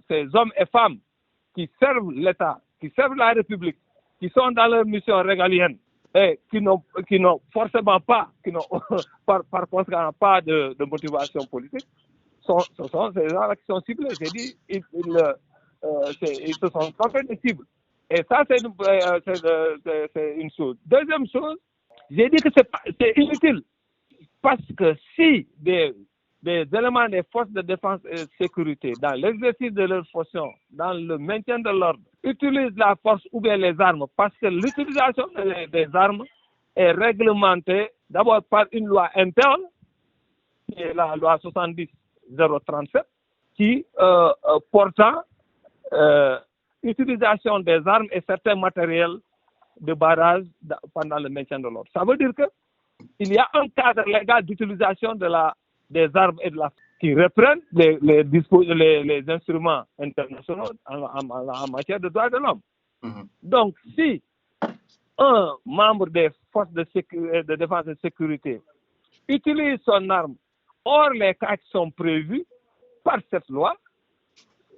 ces hommes et femmes qui servent l'État, qui servent la République, qui sont dans leur mission régalienne et qui n'ont forcément pas, qui n'ont par conséquent pas de motivation politique, ce sont ces gens-là qui sont ciblés. J'ai dit, ils se sont trompés de cible. Et ça, c'est une chose. Deuxième chose, j'ai dit que c'est inutile. Parce que si des éléments des forces de défense et de sécurité, dans l'exercice de leurs fonctions, dans le maintien de l'ordre, utilisent la force ou bien les armes, parce que l'utilisation des armes est réglementée d'abord par une loi interne, qui est la loi 70-037, qui portant utilisation des armes et certains matériels de barrage pendant le maintien de l'ordre. Ça veut dire qu'il y a un cadre légal d'utilisation des armes et de la qui reprennent les instruments internationaux en matière de droits de l'homme. Mm-hmm. Donc, si un membre des forces de défense et de sécurité utilise son arme hors les cas qui sont prévus par cette loi,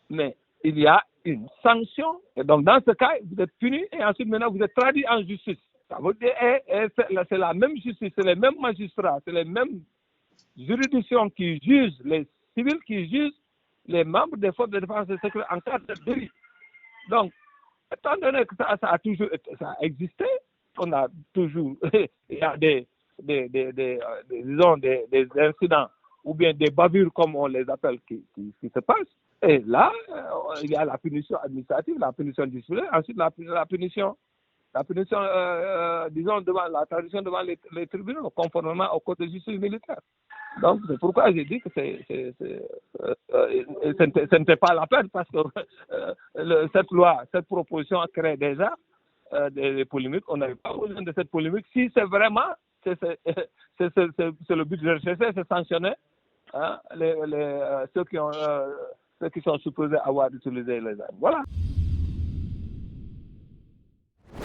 mais il y a une sanction. Et donc, dans ce cas, vous êtes puni et ensuite, maintenant, vous êtes traduit en justice. Ça veut dire, c'est la même justice, c'est les mêmes magistrats, c'est les mêmes juridictions qui jugent, les civils qui jugent les membres des forces de défense et de sécurité en cas de délit. Donc, étant donné que ça a toujours existé, on a toujours, il y a des incidents ou bien des bavures, comme on les appelle, qui se passent. Et là, il y a la punition administrative, la punition disciplinaire, ensuite la punition, disons, devant la traduction devant les tribunaux, conformément au code de justice militaire. Donc, c'est pourquoi j'ai dit que ce n'était pas la peine, parce que cette proposition crée déjà des polémiques. On n'avait pas besoin de cette polémique. Si c'est vraiment, c'est le but de rechercher, c'est sanctionner ceux qui sont supposés avoir utilisé les armes. Voilà.